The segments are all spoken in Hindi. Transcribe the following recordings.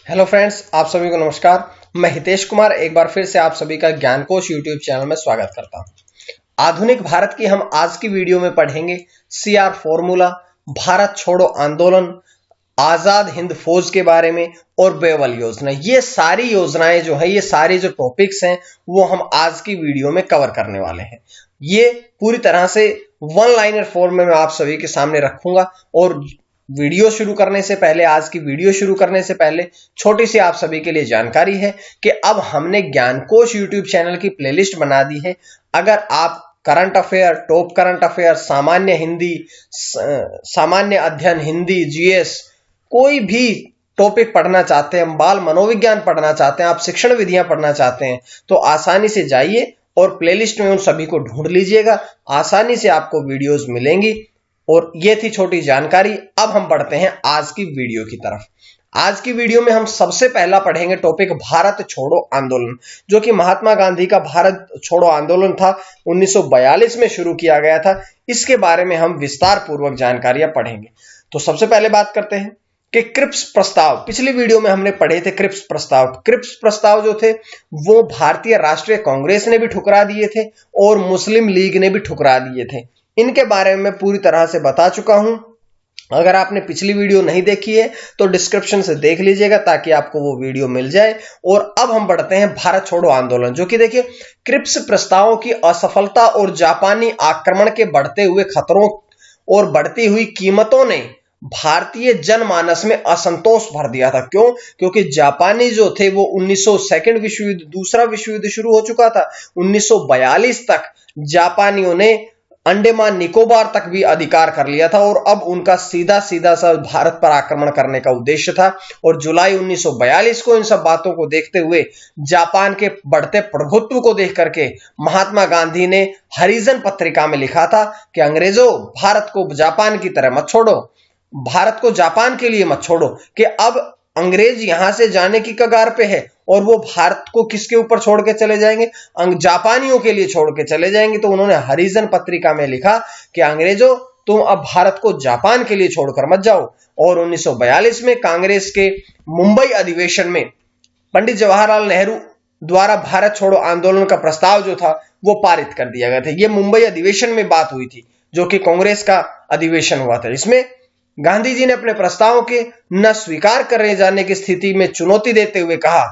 हेलो फ्रेंड्स, आप सभी को नमस्कार। मैं हितेश कुमार एक बार फिर से आप सभी का ज्ञानकोश यूट्यूब चैनल में स्वागत करता हूं। आधुनिक भारत की हम आज की वीडियो में पढ़ेंगे सीआर फॉर्मूला, भारत छोड़ो आंदोलन, आजाद हिंद फौज के बारे में और बेवल योजना। ये सारी योजनाएं जो है, ये सारे जो टॉपिक्स हैं वो हम आज की वीडियो में कवर करने वाले हैं। ये पूरी तरह से वन लाइनर फॉर्म में मैं आप सभी के सामने रखूंगा। और वीडियो शुरू करने से पहले, आज की वीडियो शुरू करने से पहले छोटी सी आप सभी के लिए जानकारी है कि अब हमने ज्ञानकोश यूट्यूब चैनल की प्लेलिस्ट बना दी है। अगर आप current affair, top current affair, सामान्य हिंदी, सामान्य अध्ययन हिंदी, जीएस, कोई भी टॉपिक पढ़ना चाहते हैं, बाल मनोविज्ञान पढ़ना चाहते हैं, आप शिक्षण विधियां पढ़ना चाहते हैं, तो आसानी से जाइए और प्लेलिस्ट में उन सभी को ढूंढ लीजिएगा। आसानी से आपको वीडियोस मिलेंगी। और ये थी छोटी जानकारी। अब हम बढ़ते हैं आज की वीडियो की तरफ। आज की वीडियो में हम सबसे पहला पढ़ेंगे टॉपिक भारत छोड़ो आंदोलन, जो कि महात्मा गांधी का भारत छोड़ो आंदोलन था, 1942 में शुरू किया गया था। इसके बारे में हम विस्तार पूर्वक जानकारियां पढ़ेंगे। तो सबसे पहले बात करते हैं कि क्रिप्स प्रस्ताव। पिछली वीडियो में हमने पढ़े थे क्रिप्स प्रस्ताव। क्रिप्स प्रस्ताव जो थे वो भारतीय राष्ट्रीय कांग्रेस ने भी ठुकरा दिए थे और मुस्लिम लीग ने भी ठुकरा दिए थे। इनके बारे में मैं पूरी तरह से बता चुका हूं। अगर आपने पिछली वीडियो नहीं देखी है तो डिस्क्रिप्शन से देख लीजिएगा ताकि आपको वो वीडियो मिल जाए। और अब हम बढ़ते हैं भारत छोड़ो आंदोलन, जो कि देखिए क्रिप्स प्रस्तावों की असफलता और जापानी आक्रमण के बढ़ते हुए खतरों और बढ़ती हुई कीमतों ने भारतीय जनमानस में असंतोष भर दिया था। क्यों? क्योंकि जापानी जो थे वो 1900 विश्व युद्ध, दूसरा विश्व युद्ध शुरू हो चुका था। 1942 तक जापानियों ने अंडमान निकोबार तक भी अधिकार कर लिया था और अब उनका सीधा सीधा सा भारत पर आक्रमण करने का उद्देश्य था। और जुलाई 1942 को इन सब बातों को देखते हुए, जापान के बढ़ते प्रभुत्व को देख करके महात्मा गांधी ने हरिजन पत्रिका में लिखा था कि अंग्रेजों, भारत को जापान की तरह मत छोड़ो, भारत को जापान के लिए मत छोड़ो, कि अब अंग्रेज यहां से जाने की कगार पे है और वो भारत को किसके ऊपर छोड़ के चले जाएंगे? जापानियों के लिए छोड़ के चले जाएंगे। तो उन्होंने हरिजन पत्रिका में लिखा कि अंग्रेजों, तुम अब भारत को जापान के लिए छोड़कर मत जाओ। और 1942 में कांग्रेस के मुंबई अधिवेशन में पंडित जवाहरलाल नेहरू द्वारा भारत छोड़ो आंदोलन का प्रस्ताव जो था वो पारित कर दिया गया था। ये मुंबई अधिवेशन में बात हुई थी, जो कि कांग्रेस का अधिवेशन हुआ था। इसमें गांधी जी ने अपने प्रस्ताव के न स्वीकार करे जाने की स्थिति में चुनौती देते हुए कहा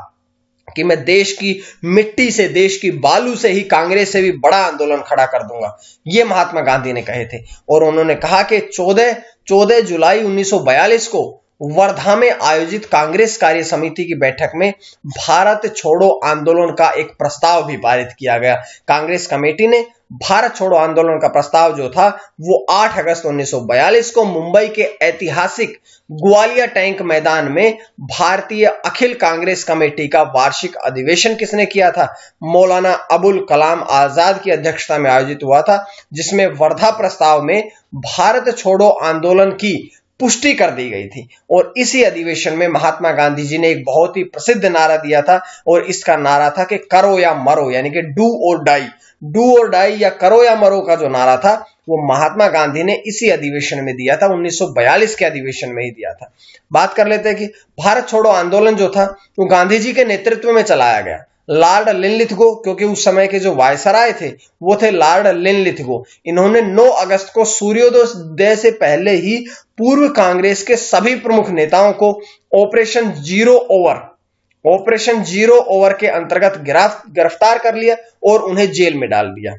कि मैं देश की मिट्टी से, देश की बालू से ही कांग्रेस से भी बड़ा आंदोलन खड़ा कर दूंगा। ये महात्मा गांधी ने कहे थे। और उन्होंने कहा कि 14 जुलाई 1942 को वर्धा में आयोजित कांग्रेस कार्य समिति की बैठक में भारत छोड़ो आंदोलन का एक प्रस्ताव भी पारित किया गया। कांग्रेस कमेटी ने भारत छोड़ो आंदोलन का प्रस्ताव जो था वो 8 अगस्त 1942 को मुंबई के ऐतिहासिक ग्वालियर टैंक मैदान में भारतीय अखिल कांग्रेस कमेटी का वार्षिक अधिवेशन किसने किया था? मौलाना अबुल कलाम आजाद की अध्यक्षता में आयोजित हुआ था, जिसमें वर्धा प्रस्ताव में भारत छोड़ो आंदोलन की पुष्टि कर दी गई थी। और इसी अधिवेशन में महात्मा गांधी जी ने एक बहुत ही प्रसिद्ध नारा दिया था और इसका नारा था कि करो या मरो, यानी कि डू और डाई। डू और डाई या करो या मरो का जो नारा था वो महात्मा गांधी ने इसी अधिवेशन में दिया था, 1942 के अधिवेशन में ही दिया था। बात कर लेते हैं कि भारत छोड़ो आंदोलन जो था वो गांधी जी के नेतृत्व में चलाया गया। लॉर्ड लिनलिथगो, क्योंकि उस समय के जो वायसराय थे वो थे लॉर्ड लिनलिथगो, इन्होंने 9 अगस्त को सूर्योदय से पहले ही पूर्व कांग्रेस के सभी प्रमुख नेताओं को ऑपरेशन जीरो ओवर के अंतर्गत गिरफ्तार कर लिया और उन्हें जेल में डाल दिया।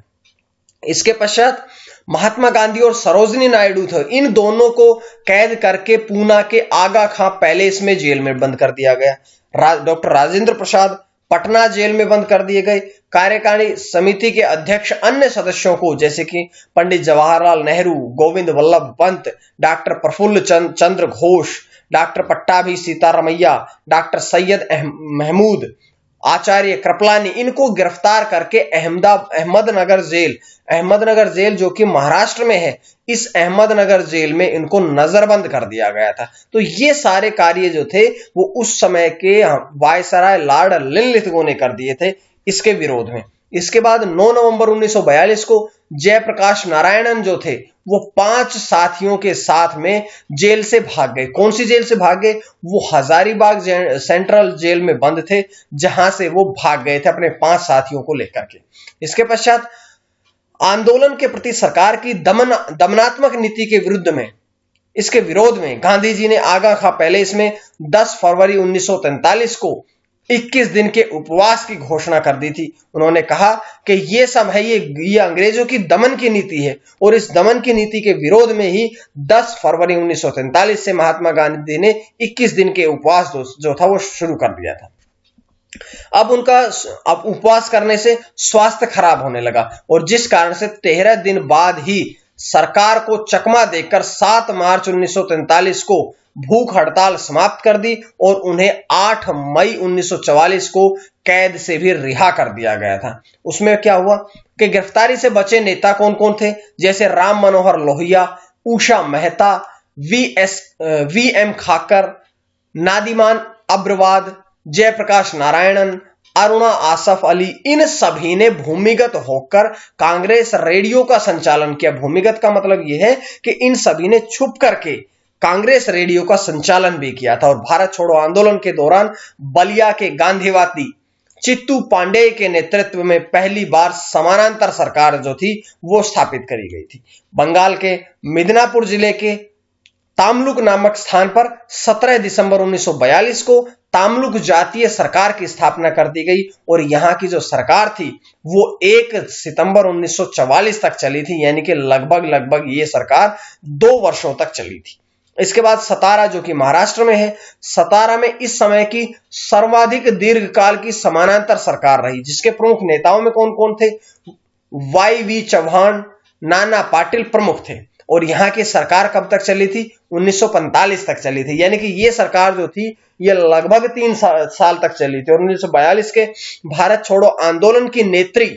इसके पश्चात महात्मा गांधी और सरोजिनी नायडू थे, इन दोनों को कैद करके पूना के आगा खां पैलेस में जेल में बंद कर दिया गया। डॉक्टर राजेंद्र प्रसाद पटना जेल में बंद कर दिए गए। कार्यकारिणी समिति के अध्यक्ष अन्य सदस्यों को, जैसे कि पंडित जवाहरलाल नेहरू, गोविंद वल्लभ पंत, डॉक्टर प्रफुल्ल चंद्र घोष, डॉक्टर पट्टाभी सीतारमैया, डॉक्टर सैयद महमूद, आचार्य कृपलानी, इनको गिरफ्तार करके अहमदनगर जेल जो कि महाराष्ट्र में है, इस अहमदनगर जेल में इनको नजरबंद कर दिया गया था। तो ये सारे कार्य जो थे वो उस समय के वायसराय लॉर्ड लिनलिथगो ने कर दिए थे इसके विरोध में। इसके बाद 9 नवंबर 1942 को जयप्रकाश नारायणन जो थे वो 5 साथियों के साथ में जेल से भाग गए। कौन सी जेल से भाग गए? वो हजारीबाग सेंट्रल जेल में बंद थे, जहां से वो भाग गए थे अपने 5 साथियों को लेकर के। इसके पश्चात आंदोलन के प्रति सरकार की दमनात्मक नीति के विरुद्ध में, इसके विरोध में गांधी जी ने आगा खा पहले इसमें 10 फरवरी 1943 को 21 दिन के उपवास की घोषणा कर दी थी। उन्होंने कहा कि ये सब है, ये अंग्रेजों की दमन की नीति है, और इस दमन की नीति के विरोध में ही 10 फरवरी 1943 से महात्मा गांधी ने 21 दिन के उपवास जो था वो शुरू कर दिया था। अब उपवास करने से स्वास्थ्य खराब होने लगा, और जिस कारण से 13 दिन बाद ही सरकार को चकमा देकर 7 मार्च 1943 को भूख हड़ताल समाप्त कर दी, और उन्हें 8 मई 1944 को कैद से भी रिहा कर दिया गया था। उसमें क्या हुआ कि गिरफ्तारी से बचे नेता कौन कौन थे? जैसे राम मनोहर लोहिया, उषा मेहता, वी.एम. खाकर, नादिमान अब्रवाद, जयप्रकाश नारायणन, अरुणा आसफ अली, इन सभी ने भूमिगत होकर कांग्रेस रेडियो का संचालन किया। भूमिगत का मतलब यह है कि इन सभी ने छुप करके कांग्रेस रेडियो का संचालन भी किया था। और भारत छोड़ो आंदोलन के दौरान बलिया के गांधीवादी चित्तू पांडेय के नेतृत्व में पहली बार समानांतर सरकार जो थी वो स्थापित करी गई थी। बंगाल के मिदनापुर जिले के तामलुक नामक स्थान पर 17 दिसंबर 1942 को तामलुक जातीय सरकार की स्थापना कर दी गई, और यहां की जो सरकार थी वो 1 सितंबर 1944 तक चली थी, यानी कि लगभग ये सरकार 2 वर्षों तक चली थी। इसके बाद सतारा जो कि महाराष्ट्र में है, सतारा में इस समय की सर्वाधिक दीर्घकाल की समानांतर सरकार रही, जिसके प्रमुख नेताओं में कौन कौन थे? वाई.वी. चौहान, नाना पाटिल प्रमुख थे। और यहां की सरकार कब तक चली थी? 1945 तक चली थी, यानी कि ये सरकार जो थी ये लगभग 3 साल तक चली थी। और 1942 के भारत छोड़ो आंदोलन की नेत्री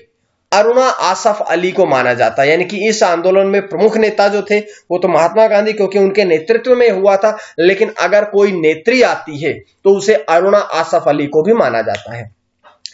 अरुणा आसफ अली को माना जाता है, यानी कि इस आंदोलन में प्रमुख नेता जो थे वो तो महात्मा गांधी, क्योंकि उनके नेतृत्व में हुआ था, लेकिन अगर कोई नेत्री आती है तो उसे अरुणा आसफ अली को भी माना जाता है।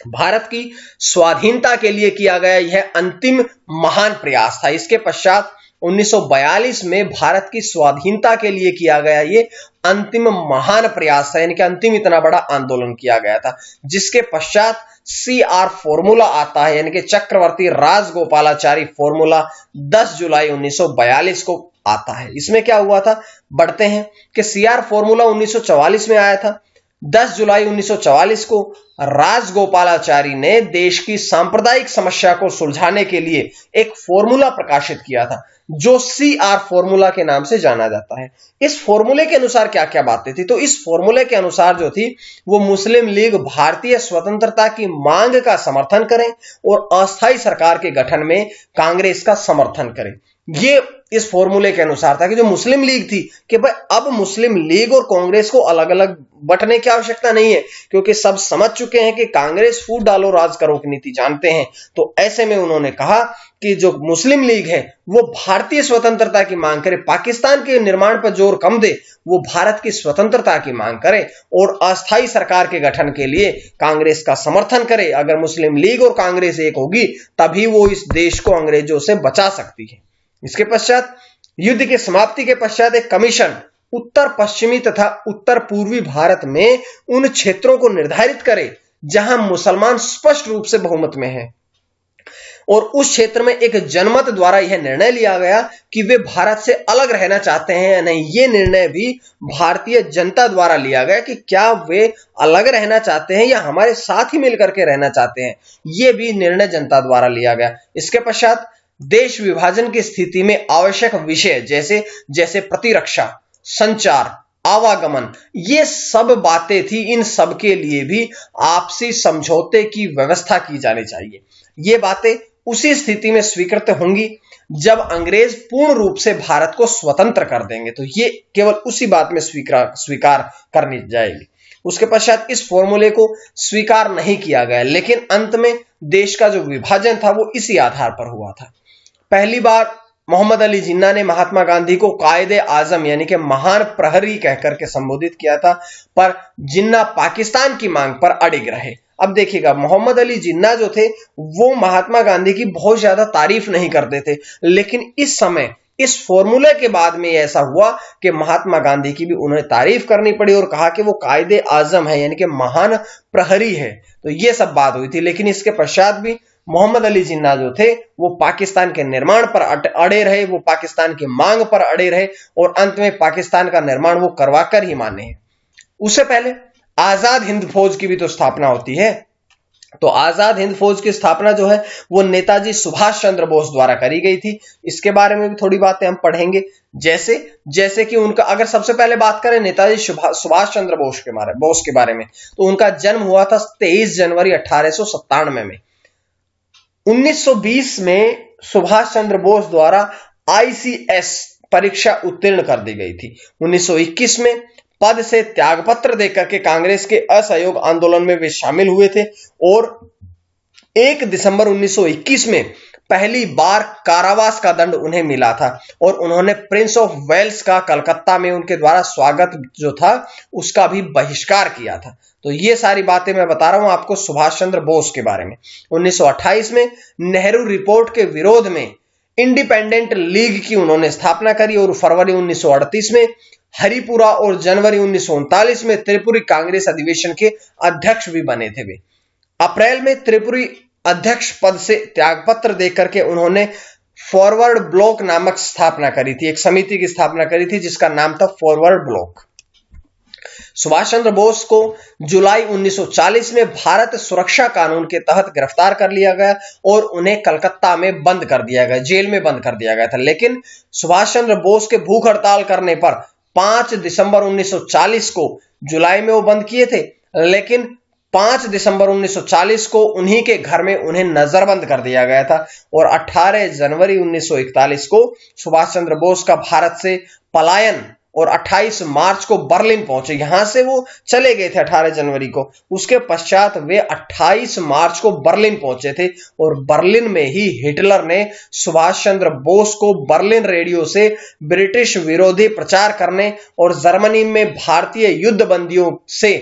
भारत की स्वाधीनता के लिए किया गया यह अंतिम महान प्रयास था। इसके पश्चात 1942 में भारत की स्वाधीनता के लिए किया गया ये अंतिम महान प्रयास था, यानी कि अंतिम इतना बड़ा आंदोलन किया गया था, जिसके पश्चात CR फॉर्मूला आता है, यानी कि चक्रवर्ती राजगोपालाचारी फॉर्मूला 10 जुलाई 1942 को आता है। इसमें क्या हुआ था, बढ़ते हैं कि CR फॉर्मूला 1944 में आया था। 10 जुलाई 1944 को राजगोपालाचारी ने देश की सांप्रदायिक समस्या को सुलझाने के लिए एक फॉर्मूला प्रकाशित किया था, जो CR फॉर्मूला के नाम से जाना जाता है। इस फॉर्मूले के अनुसार क्या क्या बातें थी? तो इस फॉर्मूले के अनुसार जो थी वो मुस्लिम लीग भारतीय स्वतंत्रता की मांग का समर्थन करें और अस्थायी सरकार के गठन में कांग्रेस का समर्थन करें। ये इस फॉर्मूले के अनुसार था कि जो मुस्लिम लीग थी कि भाई अब मुस्लिम लीग और कांग्रेस को अलग अलग बंटने की आवश्यकता नहीं है, क्योंकि सब समझ चुके हैं कि कांग्रेस फूट डालो राज करो की नीति जानते हैं। तो ऐसे में उन्होंने कहा कि जो मुस्लिम लीग है वो भारतीय स्वतंत्रता की मांग करे, पाकिस्तान के निर्माण पर जोर कम दे, वो भारत की स्वतंत्रता की मांग करे और अस्थायी सरकार के गठन के लिए कांग्रेस का समर्थन करे। अगर मुस्लिम लीग और कांग्रेस एक होगी तभी वो इस देश को अंग्रेजों से बचा सकती है। इसके पश्चात युद्ध के समाप्ति के पश्चात एक कमीशन उत्तर पश्चिमी तथा उत्तर पूर्वी भारत में उन क्षेत्रों को निर्धारित करे जहां मुसलमान स्पष्ट रूप से बहुमत में हैं, और उस क्षेत्र में एक जनमत द्वारा यह निर्णय लिया गया कि वे भारत से अलग रहना चाहते हैं या नहीं। यह निर्णय भी भारतीय जनता द्वारा लिया गया कि क्या वे अलग रहना चाहते हैं या हमारे साथ ही मिलकर के रहना चाहते हैं। यह भी निर्णय जनता द्वारा लिया गया। इसके पश्चात देश विभाजन की स्थिति में आवश्यक विषय जैसे प्रतिरक्षा, संचार, आवागमन, ये सब बातें थी। इन सब के लिए भी आपसी समझौते की व्यवस्था की जानी चाहिए। ये बातें उसी स्थिति में स्वीकृत होंगी जब अंग्रेज पूर्ण रूप से भारत को स्वतंत्र कर देंगे, तो ये केवल उसी बात में स्वीकार करनी जाएगी। उसके पश्चात इस फॉर्मूले को स्वीकार नहीं किया गया, लेकिन अंत में देश का जो विभाजन था वो इसी आधार पर हुआ था। पहली बार मोहम्मद अली जिन्ना ने महात्मा गांधी को कायदे आजम यानी कि महान प्रहरी कहकर के संबोधित किया था, पर जिन्ना पाकिस्तान की मांग पर अड़िग रहे। अब देखिएगा, मोहम्मद अली जिन्ना जो थे वो महात्मा गांधी की बहुत ज्यादा तारीफ नहीं करते थे, लेकिन इस समय इस फॉर्मूले के बाद में ऐसा हुआ कि महात्मा गांधी की भी उन्हें तारीफ करनी पड़ी और कहा कि वो कायदे आजम है, यानी कि महान प्रहरी है। तो ये सब बात हुई थी। लेकिन इसके पश्चात भी मोहम्मद अली जिन्ना जो थे वो पाकिस्तान के निर्माण पर अड़े रहे, वो पाकिस्तान की मांग पर अड़े रहे और अंत में पाकिस्तान का निर्माण वो करवाकर ही माने हैं। उससे पहले आजाद हिंद फौज की भी तो स्थापना होती है। तो आजाद हिंद फौज की स्थापना जो है वो नेताजी सुभाष चंद्र बोस द्वारा करी गई थी। इसके बारे में भी थोड़ी बातें हम पढ़ेंगे। जैसे कि उनका, अगर सबसे पहले बात करें नेताजी सुभाष चंद्र बोस के बारे में, तो उनका जन्म हुआ था 23 जनवरी 1897 में। 1920 में सुभाष चंद्र बोस द्वारा ICS परीक्षा उत्तीर्ण कर दी गई थी। 1921 में पद से त्यागपत्र देकर के कांग्रेस के असहयोग आंदोलन में वे शामिल हुए थे और 1 दिसंबर 1921 में पहली बार कारावास का दंड उन्हें मिला था और उन्होंने प्रिंस ऑफ वेल्स का कलकत्ता में उनके द्वारा स्वागत जो था उसका भी बहिष्कार किया था। तो ये सारी बातें मैं बता रहा हूं आपको सुभाष चंद्र बोस के बारे में। 1928 में नेहरू रिपोर्ट के विरोध में इंडिपेंडेंट लीग की उन्होंने स्थापना करी और फरवरी 1938 में हरिपुरा और जनवरी 1939 में त्रिपुरी कांग्रेस अधिवेशन के अध्यक्ष भी बने थे। वे अप्रैल में त्रिपुरी अध्यक्ष पद से त्यागपत्र देकर के उन्होंने फॉरवर्ड ब्लॉक नामक स्थापना करी थी, एक समिति की स्थापना करी थी जिसका नाम था फॉरवर्ड ब्लॉक। सुभाष चंद्र बोस को जुलाई 1940 में भारत सुरक्षा कानून के तहत गिरफ्तार कर लिया गया और उन्हें कलकत्ता में बंद कर दिया गया, जेल में बंद कर दिया गया था। लेकिन सुभाष चंद्र बोस के भूख हड़ताल करने पर 5 दिसंबर 1940 को, जुलाई में वो बंद किए थे, लेकिन 5 दिसंबर 1940 को उन्हीं के घर में उन्हें नजरबंद कर दिया गया था और 18 जनवरी 1941 को सुभाष चंद्र बोस का भारत से पलायन और 28 मार्च को बर्लिन पहुंचे। यहां से वो चले गए थे 18 जनवरी को, उसके पश्चात वे 28 मार्च को बर्लिन पहुंचे थे और बर्लिन में ही हिटलर ने सुभाष चंद्र बोस को बर्लिन रेडियो से ब्रिटिश विरोधी प्रचार करने और जर्मनी में भारतीय युद्ध बंदियों से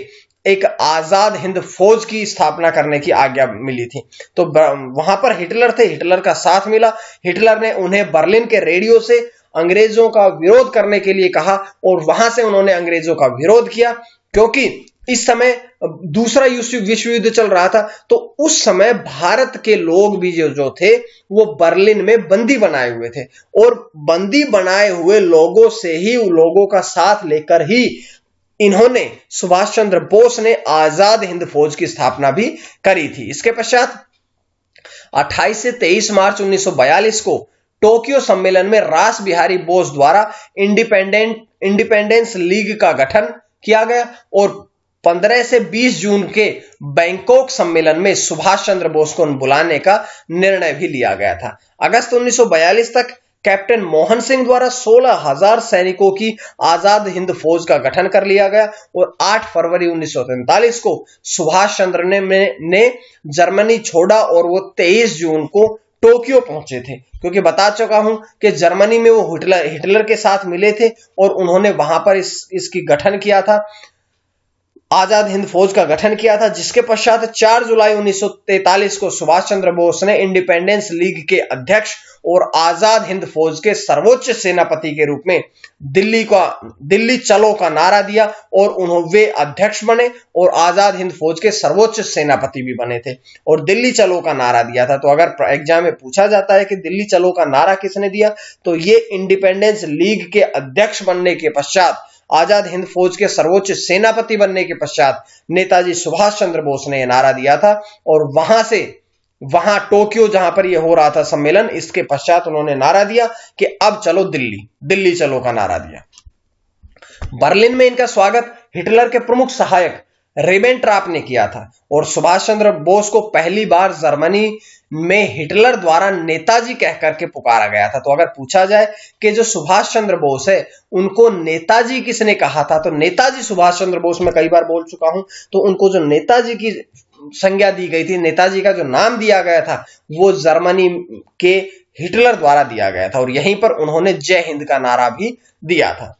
एक आजाद हिंद फौज की स्थापना करने की आज्ञा मिली थी। तो वहां पर हिटलर थे, हिटलर का साथ मिला। हिटलर ने उन्हें बर्लिन के रेडियो से अंग्रेजों का विरोध करने के लिए कहा और वहां से उन्होंने अंग्रेजों का विरोध किया, क्योंकि इस समय दूसरा विश्व युद्ध चल रहा था। तो उस समय भारत के लोग भी जो थे वो बर्लिन में बंदी बनाए हुए थे और बंदी बनाए हुए लोगों से ही, लोगों का साथ लेकर ही इन्होंने, सुभाष चंद्र बोस ने आजाद हिंद फौज की स्थापना भी करी थी। इसके पश्चात 28 से 23 मार्च 1942 को टोक्यो सम्मेलन में रास बिहारी बोस द्वारा इंडिपेंडेंस लीग का गठन किया गया और 15 से 20 जून के बैंकॉक सम्मेलन में सुभाष चंद्र बोस को बुलाने का निर्णय भी लिया गया था। अगस्त 1942 तक कैप्टन मोहन सिंह द्वारा 16,000 सैनिकों की आजाद हिंद फौज का गठन कर लिया गया और 8 फरवरी 1943 को सुभाष चंद्र ने जर्मनी छोड़ा और वो 23 जून को टोक्यो पहुंचे थे, क्योंकि बता चुका हूं कि जर्मनी में वो हिटलर के साथ मिले थे और उन्होंने वहां पर इसकी गठन किया था, आजाद हिंद फौज का गठन किया था। जिसके पश्चात 4 जुलाई 1943 को सुभाष चंद्र बोस ने इंडिपेंडेंस लीग के अध्यक्ष और आजाद हिंद फौज के सर्वोच्च सेनापति के रूप में दिल्ली चलो का नारा दिया और वे अध्यक्ष बने और आजाद हिंद फौज के सर्वोच्च सेनापति भी बने थे और दिल्ली चलो का नारा दिया था। तो अगर एग्जाम में पूछा जाता है कि दिल्ली चलो का नारा किसने दिया, तो ये इंडिपेंडेंस लीग के अध्यक्ष बनने के पश्चात, आजाद हिंद फौज के सर्वोच्च सेनापति बनने के पश्चात नेताजी सुभाष चंद्र बोस ने यह नारा दिया था और वहां टोक्यो जहां पर यह हो रहा था सम्मेलन, इसके पश्चात उन्होंने नारा दिया कि अब चलो दिल्ली चलो का नारा दिया। बर्लिन में इनका स्वागत हिटलर के प्रमुख सहायक रिबेनट्रॉप ने किया था और सुभाष चंद्र बोस को पहली बार जर्मनी में हिटलर द्वारा नेताजी कहकर के पुकारा गया था। तो अगर पूछा जाए कि जो सुभाष चंद्र बोस है उनको नेताजी किसने कहा था, तो नेताजी सुभाष चंद्र बोस मैं कई बार बोल चुका हूं, तो उनको जो नेताजी की संज्ञा दी गई थी, नेताजी का जो नाम दिया गया था, वो जर्मनी के हिटलर द्वारा दिया गया था और यहीं पर उन्होंने जय हिंद का नारा भी दिया था।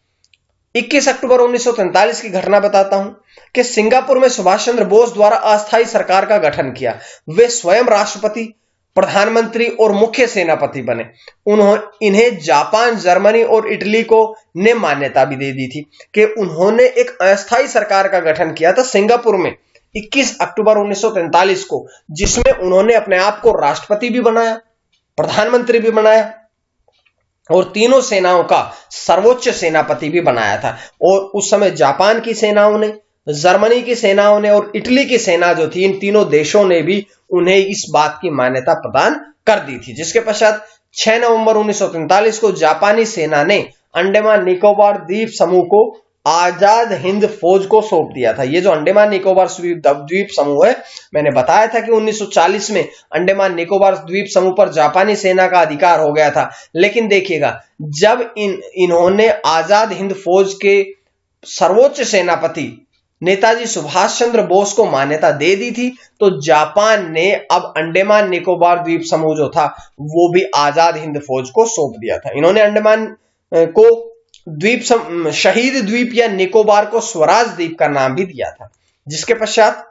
21 अक्टूबर 1943 की घटना बताता हूं कि सिंगापुर में सुभाष चंद्र बोस द्वारा अस्थायी सरकार का गठन किया। वे स्वयं राष्ट्रपति प्रधानमंत्री और मुख्य सेनापति बने। इन्हें जापान, जर्मनी और इटली को ने मान्यता भी दे दी थी कि उन्होंने एक अस्थायी सरकार का गठन किया था सिंगापुर में 21 अक्टूबर 1943 को, जिसमें उन्होंने अपने आप को राष्ट्रपति भी बनाया, प्रधानमंत्री भी बनाया और तीनों सेनाओं का सर्वोच्च सेनापति भी बनाया था। और उस समय जापान की सेनाओं ने, जर्मनी की सेनाओं ने और इटली की सेना जो थी, इन तीनों देशों ने भी उन्हें इस बात की मान्यता प्रदान कर दी थी। जिसके पश्चात 6 नवंबर 1943 को जापानी सेना ने अंडमान निकोबार द्वीप समूह को आजाद हिंद फौज को सौंप दिया था। ये जो अंडमान निकोबार द्वीप समूह है, मैंने बताया था कि 1940 में अंडमान निकोबार द्वीप समूह पर जापानी सेना का अधिकार हो गया था। लेकिन देखिएगा, जब इन्होंने आजाद हिंद फौज के सर्वोच्च सेनापति नेताजी सुभाष चंद्र बोस को मान्यता दे दी थी, तो जापान ने अब अंडमान निकोबार द्वीप समूह जो था वो भी आजाद हिंद फौज को सौंप दिया था। इन्होंने अंडमान को शहीद द्वीप या निकोबार को स्वराज द्वीप का नाम भी दिया था। जिसके पश्चात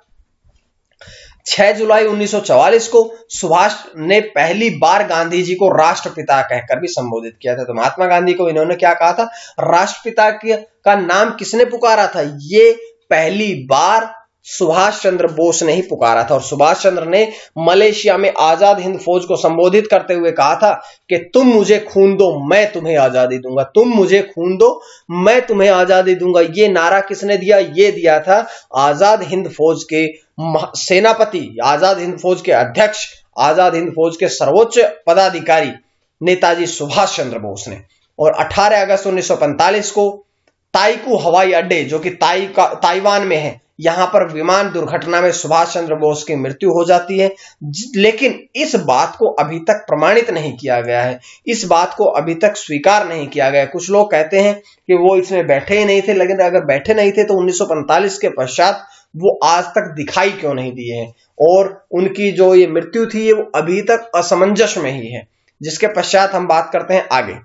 6 जुलाई 1944 को सुभाष ने पहली बार गांधी जी को राष्ट्रपिता कहकर भी संबोधित किया था। तो महात्मा गांधी को इन्होंने क्या कहा था? राष्ट्रपिता का नाम किसने पुकारा था? ये पहली बार सुभाष चंद्र बोस ने ही पुकारा था। और सुभाष चंद्र ने मलेशिया में आजाद हिंद फौज को संबोधित करते हुए कहा था कि तुम मुझे खून दो, मैं तुम्हें आजादी दूंगा। तुम मुझे खून दो, मैं तुम्हें आजादी दूंगा। ये नारा किसने दिया? ये दिया था आजाद हिंद फौज के सेनापति, आजाद हिंद फौज के अध्यक्ष, आजाद हिंद फौज के सर्वोच्च पदाधिकारी नेताजी सुभाष चंद्र बोस ने। और 18 अगस्त 1945 को ताइकू हवाई अड्डे, जो कि ताइवान में है, यहां पर विमान दुर्घटना में सुभाष चंद्र बोस की मृत्यु हो जाती है। लेकिन इस बात को अभी तक प्रमाणित नहीं किया गया है, इस बात को अभी तक स्वीकार नहीं किया गया। कुछ लोग कहते हैं कि वो इसमें बैठे ही नहीं थे, लेकिन अगर बैठे नहीं थे तो 1945 के पश्चात वो आज तक दिखाई क्यों नहीं दिए हैं? और उनकी जो ये मृत्यु थी वो अभी तक असमंजस में ही है। जिसके पश्चात हम बात करते हैं आगे।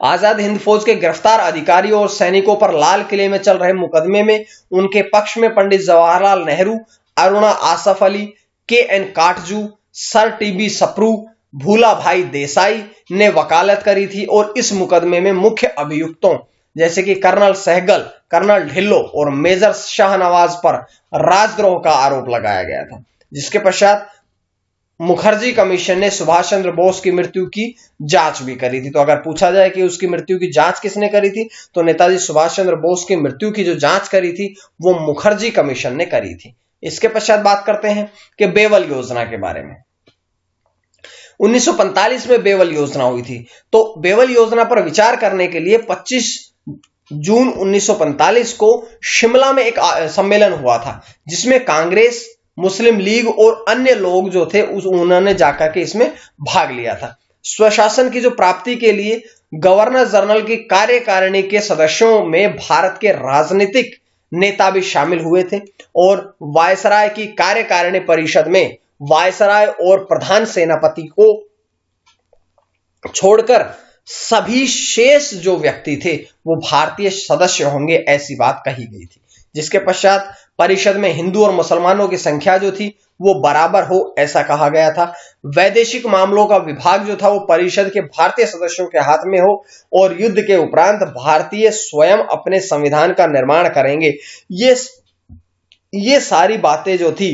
आजाद हिंद फौज के गिरफ्तार अधिकारियों और सैनिकों पर लाल किले में चल रहे मुकदमे में उनके पक्ष में Pandit Jawaharlal Nehru, Aruna Asaf Ali, K N. Katju, sir T B. Sapru, Bhulabhai Desai ने वकालत करी थी। और इस मुकदमे में मुख्य अभियुक्तों जैसे कि कर्नल सहगल, कर्नल ढिल्लो और मेजर शाहनवाज पर राजद्रोह का आरोप लगाया गया था। जिसके पश्चात मुखर्जी कमीशन ने सुभाष चंद्र बोस की मृत्यु की जांच भी करी थी। तो अगर पूछा जाए कि उसकी मृत्यु की जांच किसने करी थी, तो नेताजी सुभाष चंद्र बोस की मृत्यु की जो जांच करी थी वो मुखर्जी कमीशन ने करी थी। इसके पश्चात बात करते हैं कि बेवल योजना के बारे में। 1945 में बेवल योजना हुई थी। तो बेवल योजना पर विचार करने के लिए 25 जून 1945 को शिमला में एक सम्मेलन हुआ था, जिसमें कांग्रेस, मुस्लिम लीग और अन्य लोग जो थे उन्होंने जाकर के इसमें भाग लिया था। स्वशासन की जो प्राप्ति के लिए गवर्नर जनरल की कार्यकारिणी के सदस्यों में भारत के राजनीतिक नेता भी शामिल हुए थे। और वायसराय की कार्यकारिणी परिषद में वायसराय और प्रधान सेनापति को छोड़कर सभी शेष जो व्यक्ति थे वो भारतीय सदस्य होंगे, ऐसी बात कही गई थी। जिसके पश्चात परिषद में हिंदू और मुसलमानों की संख्या जो थी वो बराबर हो, ऐसा कहा गया था। वैदेशिक मामलों का विभाग जो था वो परिषद के भारतीय सदस्यों के हाथ में हो और युद्ध के उपरांत भारतीय स्वयं अपने संविधान का निर्माण करेंगे। ये सारी बातें जो थी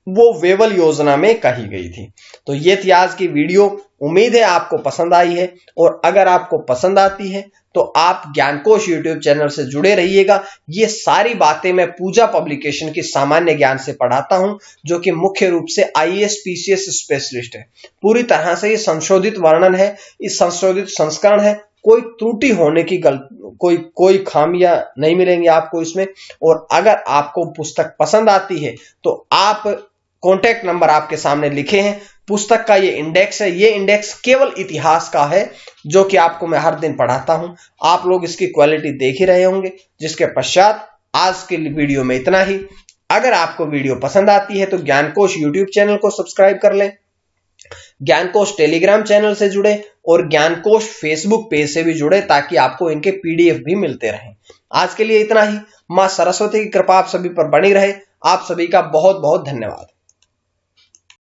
वो बेवल योजना में कही गई थी। तो ये थी आज की वीडियो। उम्मीद है आपको पसंद आई है, और अगर आपको पसंद आती है तो आप ज्ञानकोश यूट्यूब चैनल से जुड़े रहिएगा। ये सारी बातें मैं पूजा पब्लिकेशन की सामान्य ज्ञान से पढ़ाता हूं, जो कि मुख्य रूप से आईएएस पीसीएस स्पेशलिस्ट है। पूरी तरह से ये संशोधित वर्णन है, इस संशोधित संस्करण है। कोई त्रुटि होने की कोई खामियां नहीं मिलेंगी आपको इसमें। और अगर आपको पुस्तक पसंद आती है तो आप कॉन्टैक्ट नंबर आपके सामने लिखे हैं, पुस्तक का ये इंडेक्स है। ये इंडेक्स केवल इतिहास का है, जो कि आपको मैं हर दिन पढ़ाता हूं। आप लोग इसकी क्वालिटी देख ही रहे होंगे। जिसके पश्चात आज के वीडियो में इतना ही। अगर आपको वीडियो पसंद आती है तो ज्ञानकोश यूट्यूब चैनल को सब्सक्राइब कर लें, ज्ञानकोश टेलीग्राम चैनल से जुड़े और ज्ञानकोश फेसबुक पेज से भी जुड़े, ताकि आपको इनके पीडीएफ भी मिलते रहें। आज के लिए इतना ही। मां सरस्वती की कृपा आप सभी पर बनी रहे। आप सभी का बहुत बहुत धन्यवाद।